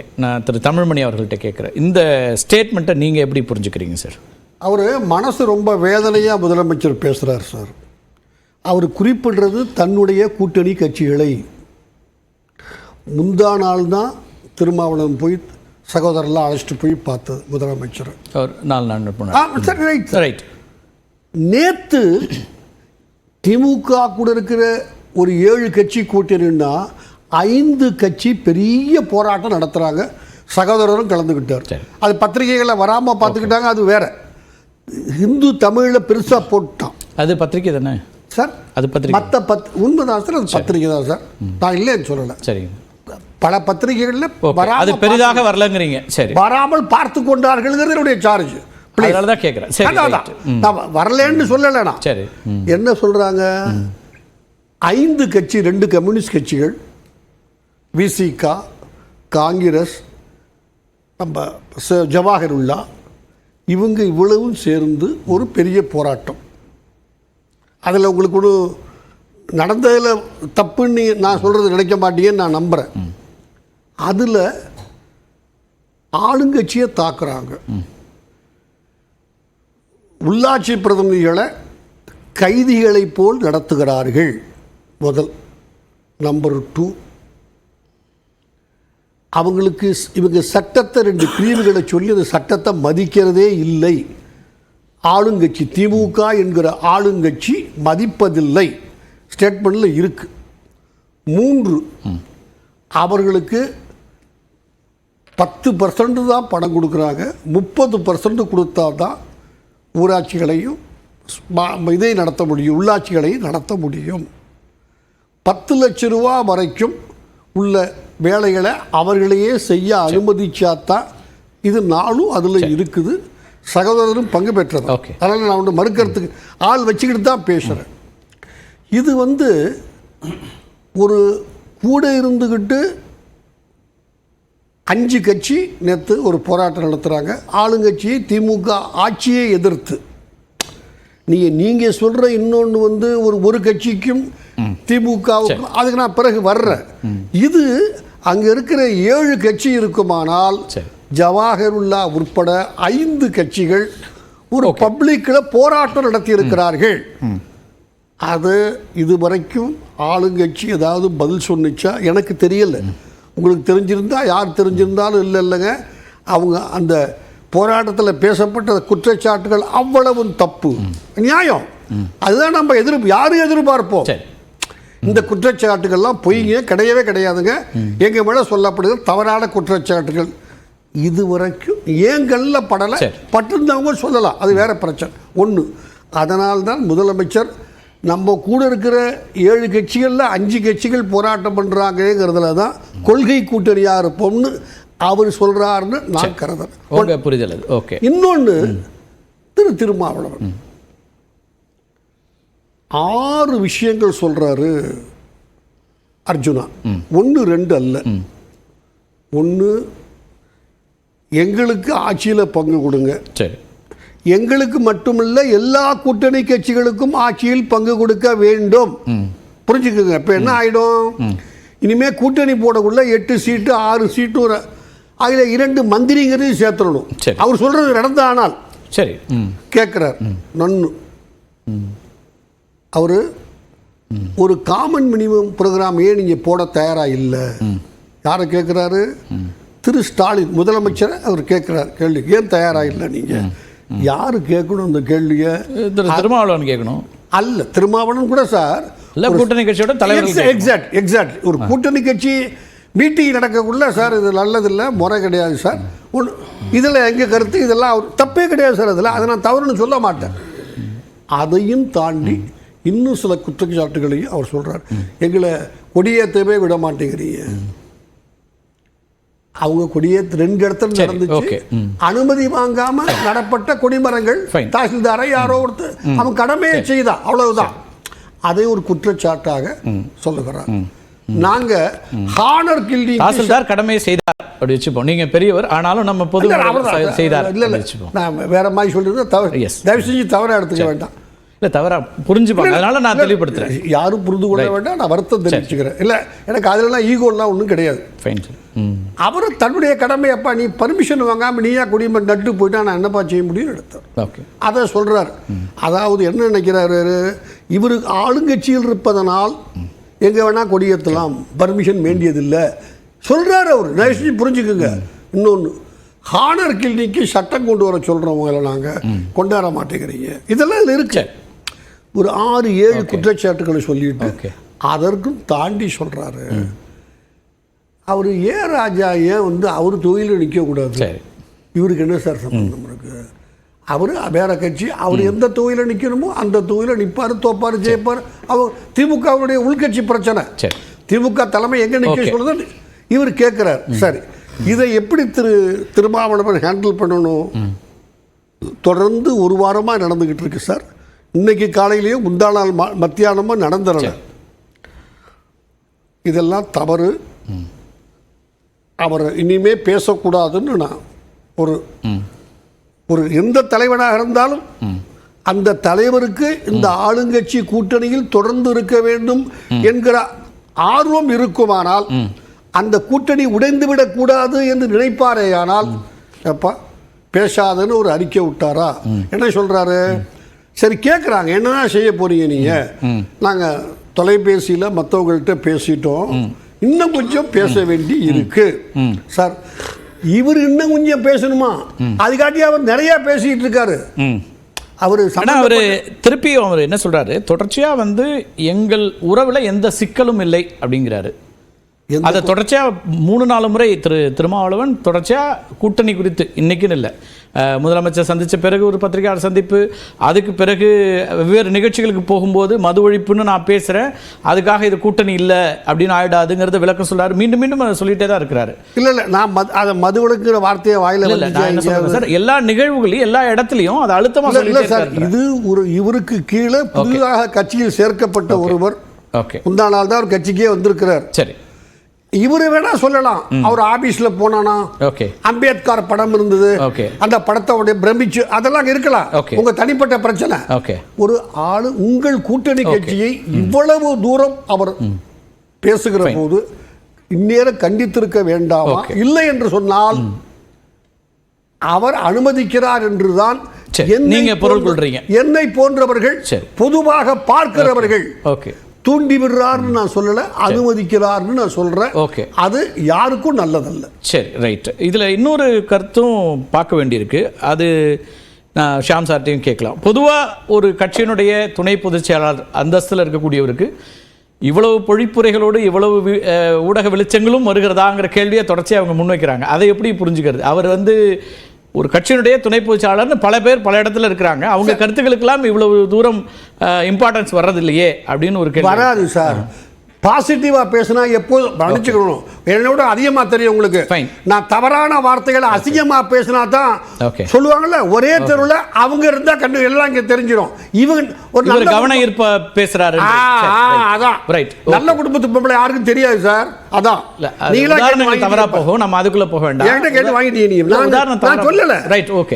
நான் திரு தமிழ்மணி அவர்கள்ட்ட கேட்குறேன், இந்த ஸ்டேட்மெண்ட்டை நீங்கள் எப்படி புரிஞ்சுக்கிறீங்க சார்? அவர் மனசு ரொம்ப வேதனையாக முதலமைச்சர் பேசுகிறார் சார். அவர் குறிப்பிடுறது தன்னுடைய கூட்டணி கட்சிகளை. முந்தா நாள் தான் திருமாவளவன் போய் சகோதரர்லாம் அழைச்சிட்டு போய் பார்த்தது முதலமைச்சர். அவர் 4 நாள் சரி, ரைட் ரைட். நேற்று திமுக கூட இருக்கிற ஒரு 7 கட்சி கூட்டணின்னா 5 கட்சி பெரிய போராட்டம் நடத்துகிறாங்க. சகோதரரும் கலந்துக்கிட்டார். அது பத்திரிகைகளில் வராமல் பார்த்துக்கிட்டாங்க, அது வேற. ஹிந்து தமிழில் பெருசாக போட்டான். அது பத்திரிகை தானே சார்? அது பத்திரிகை. மற்ற உண்மைதான் சார், அது பத்திரிகை தான் சார். நான் இல்லைன்னு சொல்லலை. சரிங்க. பல பத்திரிகைகளில் அது பெரிதாக வரலங்கிறீங்க. சரி, வராமல் பார்த்து கொண்டார்கள்ங்கிறது என்னுடைய சார்ஜ். அதனால தான் கேட்குறேன். நான் வரலன்னு சொல்லலை. நான் சரி, என்ன சொல்கிறாங்க, 5 கட்சி, 2 கம்யூனிஸ்ட் கட்சிகள், விசிக, காங்கிரஸ், நம்ம ஜவாஹருல்லா, இவங்க இவ்வளவும் சேர்ந்து ஒரு பெரிய போராட்டம். அதில் உங்களுக்கு ஒரு நடந்ததில் தப்புன்னு நான் சொல்கிறது நினைக்க மாட்டேங்கன்னு நான் நம்புகிறேன். அதில் ஆளுங்கட்சியை தாக்குறாங்க. உள்ளாட்சி பிரதிநிதிகளை கைதிகளைப் போல் நடத்துகிறார்கள். முதல். நம்பர் 2, அவங்களுக்கு இவங்க சட்டத்தை 2 பிரிவுகளை சொல்லி அந்த சட்டத்தை மதிக்கிறதே இல்லை. ஆளுங்கட்சி திமுக என்கிற ஆளுங்கட்சி மதிப்பதில்லை. ஸ்டேட்மெண்ட்டில் இருக்கு. 3, அவர்களுக்கு 10% தான் பணம் கொடுக்குறாங்க. 30% கொடுத்தா தான் ஊராட்சிகளையும் இதை நடத்த முடியும், உள்ளாட்சிகளையும் நடத்த முடியும். 10 லட்ச ரூபா வரைக்கும் உள்ள வேலைகளை அவர்களையே செய்ய அனுமதிச்சாதான் இது. நாளும் அதில் இருக்குது. சகோதரரும் பங்கு பெற்றது. அதனால் நான் ஒன்று மறுக்கிறதுக்கு ஆள் வச்சுக்கிட்டு தான் பேசுகிறேன். இது ஒரு கூட இருந்துக்கிட்டு 5 கட்சி நேற்று ஒரு போராட்டம் நடத்துகிறாங்க. ஆளுங்கட்சியை திமுக ஆட்சியை எதிர்த்து. நீங்கள் சொல்கிற இன்னொன்று ஒரு கட்சிக்கும் திமுகவுக்கும், அதுக்கு நான் பிறகு வர்றேன். இது அங்கே இருக்கிற 7 கட்சி இருக்குமானால் ஜவாஹருல்லா உட்பட 5 கட்சிகள் ஒரு பப்ளிக்கில் போராட்டம் நடத்தி இருக்கிறார்கள். அது இதுவரைக்கும் ஆளுங்கட்சி ஏதாவது பதில் சொன்னிச்சா எனக்கு தெரியல. உங்களுக்கு தெரிஞ்சிருந்தா, யார் தெரிஞ்சிருந்தாலும் இல்லைங்க, அவங்க அந்த போராட்டத்தில் பேசப்பட்ட குற்றச்சாட்டுகள் அவ்வளவு தப்பு, நியாயம். அதுதான் நம்ம யாரும் எதிர்பார்ப்போம். இந்த குற்றச்சாட்டுகள்லாம் பொய்ங்க, கிடையவே கிடையாதுங்க. எங்க மேல சொல்லப்படுகிற தவறான குற்றச்சாட்டுகள் இதுவரைக்கும் ஏங்கல்ல படலை. பட்டிருந்தவங்க சொல்லலாம், அது வேற பிரச்சனை. 1, அதனால்தான் முதலமைச்சர் நம்ம கூட இருக்கிற 7 கட்சிகளில் 5 கட்சிகள் போராட்டம் பண்ணுறாங்கிறதுல தான் கொள்கை கூட்டணியாக இருப்போம்னு அவர் சொல்கிறாருன்னு நான் கருதுறேன். புரிதல். ஓகே. இன்னொன்று, திருமாவளவன் 6 விஷயங்கள் சொல்கிறாரு அர்ஜுனா. 1, 2 அல்ல. 1, எங்களுக்கு ஆட்சியில் பங்கு கொடுங்க. சரி. எங்களுக்கு மட்டுமல்ல, எல்லா கூட்டணி கட்சிகளுக்கும் ஆட்சியில் பங்கு கொடுக்க வேண்டும். புரிஞ்சுக்குங்க. இப்போ என்ன ஆகிடும், இனிமேல் கூட்டணி போடக்குள்ள 8 சீட்டு 6 சீட்டு, அதில் 2 மந்திரிங்கிறதையும் சேர்த்துடணும். அவர் சொல்கிறது நடந்த. ஆனால் சரி கேட்குறார் நன்னு. அவர் ஒரு காமன் மினிமம் ப்ரோக்ராம் ஏன் நீங்கள் போட தயாராக இல்லை? யாரை கேட்குறாரு? திரு ஸ்டாலின் முதலமைச்சரை அவர் கேட்குறாரு கேள்வி. ஏன் தயாராக இல்லை நீங்கள்? யாரு கேட்கணும் இந்த கேள்வியை? திருமாவளவன் கேட்கணும். அல்ல, திருமாவளவன் கூட சார் கூட்டணி கட்சியோட தலைவர். எக்ஸாக்ட் ஒரு கூட்டணி கட்சி மீட்டிங் நடக்கக்குள்ள சார் இது நல்லதில்லை, முறை கிடையாது சார், இதில் எங்கள் கருத்து இதெல்லாம் அவர் தப்பே கிடையாது சார், அதில் அதை நான் தவறுன்னு சொல்ல மாட்டேன். அதையும் தாண்டி இன்னும் சில குற்றச்சாட்டுகளையும் அவர் சொல்கிறார். எங்களை கொடியேற்றவே விட மாட்டேங்கிறீங்க. அவங்க கொடியேற்ற 2 இடத்துல நடந்துச்சு. அனுமதி வாங்காம நடப்பட்ட கொடிமரங்கள் தாசில்தாரை யாரோ ஒருத்தர் அவன் கடமையை செய்தா, அவ்வளவுதான். அதை ஒரு குற்றச்சாட்டாக சொல்லுகிறார். நாங்க ஹானர் கில்டிங் தாசில்தார் கடமையை செய்தார் அப்படி வச்சுப்போம். நீங்க பெரியவர், ஆனாலும் நம்ம பொது செய்தார். இல்ல நான் வேற மாதிரி சொல்லிருந்தா தயவு செஞ்சு தவறா எடுத்துக்க வேண்டாம். இல்லை தவறா புரிஞ்சுப்பாங்க, அதனால நான் தெளிவுபடுத்துறேன். யாரும் புரிந்து கொள்ள வேண்டாம், நான் வருத்தம் தெரிவிச்சுக்கிறேன். இல்லை எனக்கு அதிலெல்லாம் ஈகோலாம் ஒன்றும் கிடையாது. Fine sir. அவர் தன்னுடைய கடமையப்பா, நீ பர்மிஷன் வாங்காமல் நீயா குடிமன் நட்டு போயிட்டா நான் என்னப்பா செய்ய முடியும் எடுத்தார். ஓகே, அதை சொல்கிறார். அதாவது என்ன நினைக்கிறாரு, இவருக்கு ஆளுங்கட்சியில் இருப்பதனால் எங்கே வேணால் கொடியேற்றலாம், பர்மிஷன் வேண்டியதில்லை சொல்கிறார் அவர். தயவுசெஞ்சு புரிஞ்சுக்குங்க. இன்னொன்று, ஹானர் கிளினிக்கு சட்டம் கொண்டு வர சொல்கிறவங்கள நாங்கள் கொண்டாட மாட்டேங்கிறீங்க, இதெல்லாம் இதில் இருக்கு. ஒரு 6-7 குற்றச்சாட்டுகளை சொல்லிட்டு அதற்கும் தாண்டி சொல்கிறாரு, அவர் ஏன் ராஜா ஏன் அவர் தொழிலில் நிற்கக்கூடாது, இவருக்கு என்ன சார் சம்பந்தம் இருக்கு, அவர் வேற கட்சி, அவர் எந்த தொழிலில் நிற்கணுமோ அந்த தொழிலில் நிற்பார், தோப்பார், ஜெயிப்பார். அவர் திமுகவுடைய உள்கட்சி பிரச்சனை, திமுக தலைமை எங்கே நிற்க சொல்லுது இவர் கேட்குறார். சரி, இதை எப்படி திருமாவளவன் ஹேண்டில் பண்ணணும்? தொடர்ந்து ஒரு வாரமாக நடந்துக்கிட்டு இருக்கு சார். இன்னைக்கு காலையிலேயும் முந்தா நாள் மத்தியானமாக நடந்துடல. இதெல்லாம் தவறு, அவர் இனிமே பேசக்கூடாதுன்னு நான் ஒரு எந்த தலைவனாக இருந்தாலும் அந்த தலைவருக்கு இந்த ஆளுங்கட்சி கூட்டணியில் தொடர்ந்து இருக்க வேண்டும் என்கிற ஆர்வம் இருக்குமானால், அந்த கூட்டணி உடைந்துவிடக்கூடாது என்று நினைப்பாரேயானால், எப்பா பேசாதுன்னு ஒரு அறிக்கை விட்டாரா? என்ன சொல்றாரு? சரி, கேட்குறாங்க என்னதான் செய்ய போறீங்க நீங்க? நாங்கள் தொலைபேசியில் மற்றவங்கள்ட்ட பேசிட்டோம், இன்னும் கொஞ்சம் பேச வேண்டி இருக்கு சார். இவர் இன்னும் கொஞ்சம் பேசணுமா? அதுக்காட்டி அவர் நிறைய பேசிட்டு இருக்காரு. அவர் திருப்பியும் அவர் என்ன சொல்றாரு, தொடர்ச்சியா எங்கள் உறவுல எந்த சிக்கலும் இல்லை அப்படிங்கிறாரு. அதை தொடர்ச்சியா 3-4 முறை திருமாவளவன் தொடர்ச்சியா கூட்டணி குறித்து, இன்னைக்குன்னு இல்லை, முதலமைச்சர் சந்தித்த பிறகு ஒரு பத்திரிகையாளர் சந்திப்பு, அதுக்கு பிறகு வெவ்வேறு நிகழ்ச்சிகளுக்கு போகும்போது மது ஒழிப்புன்னு நான் பேசுகிறேன், அதுக்காக இது கூட்டணி இல்லை அப்படின்னு ஆயிடாதுங்கிறத விளக்கம் சொல்றாரு. மீண்டும் மீண்டும் அதை சொல்லிட்டே தான் இருக்கிறாரு. இல்லை நான் அதை மது ஒழிக்கிற வார்த்தையை வாயில இல்லை, நான் என்ன சொல்றேன் சார், எல்லா நிகழ்வுகளையும் எல்லா இடத்துலையும் அதை அழுத்தமாக இல்லை சார். இது இவருக்கு கீழே புதிதாக கட்சியில் சேர்க்கப்பட்ட ஒருவர். ஓகே, முந்தா நாள் தான் அவர் கட்சிக்கே வந்திருக்கிறார். சரி, இவரு வேணா சொல்லலாம், அவர் ஆபீஸ்ல போனானா அம்பேத்கர் படம் இருந்தது, அந்த படத்தோட பிரமிச்சு அதெல்லாம் இருக்கலாம், உங்க தனிப்பட்ட பிரச்சனை. ஒரு ஆளு உங்கள் கூட்டணி கட்சியை இவ்வளவு தூரம் அவர் பேசுகிற போது இந்நேரம் கண்டித்திருக்க வேண்டாமா? இல்லை என்று சொன்னால் அவர் அனுமதிக்கிறார் என்றுதான் நீங்க பொருள் கொள்றீங்க. என்னை போன்றவர்கள் பொதுவாக பார்க்கிறவர்கள் தூண்டி விடுறாருன்னு நான் சொல்லலை, அனுமதிக்கிறார்னு நான் சொல்கிறேன். ஓகே, அது யாருக்கும் நல்லதல்ல. சரி, ரைட். இதில் இன்னொரு கருத்தும் பார்க்க வேண்டியிருக்கு, அது நான் ஷியாம் சார்ட்டையும் கேட்கலாம். பொதுவாக ஒரு கட்சியினுடைய துணை பொதுச் செயலாளர் அந்தஸ்தில் இருக்கக்கூடியவருக்கு இவ்வளவு பொழிப்புரைகளோடு இவ்வளவு ஊடக வெளிச்சங்களும் வருகிறதாங்கிற கேள்வியை தொடர்ச்சியாக அவங்க முன்வைக்கிறாங்க. அதை எப்படி புரிஞ்சுக்கிறது? அவர் ஒரு கட்சியினுடைய துணை பொதுச்சாளர்னு பல பேர் பல இடத்துல இருக்கிறாங்க, அவங்க கருத்துக்களுக்கெல்லாம் இவ்வளவு தூரம் இம்பார்ட்டன்ஸ் வர்றதில்லையே அப்படின்னு ஒரு கேள்வி வராது சார். பாசிட்டிவா பேசினா எப்போதும் மன்னிச்சுக்கணும், என்னோட அதிகமா தெரியும் உங்களுக்கு. நான் தவறான வார்த்தைகளை அசிங்கமா பேசினா தான் சொல்லுவாங்கல்ல, ஒரே தெருவில் அவங்க இருந்தா கண்டு எல்லாம் இங்க தெரிஞ்சிடும். இவங்க ஒரு நல்ல கவனம் ஈர்ப்ப பேசுறாரு, அதான் ரைட். நல்ல குடும்பத்து பொம்பளை யாருக்கும் தெரியாது சார். அதான் நீங்களா தவறா போகும், நம்ம அதுக்குள்ள போக வேண்டாம். என்கிட்ட கேட்டு வாங்கிட்டீங்க, நான் சொல்லல. Right, okay.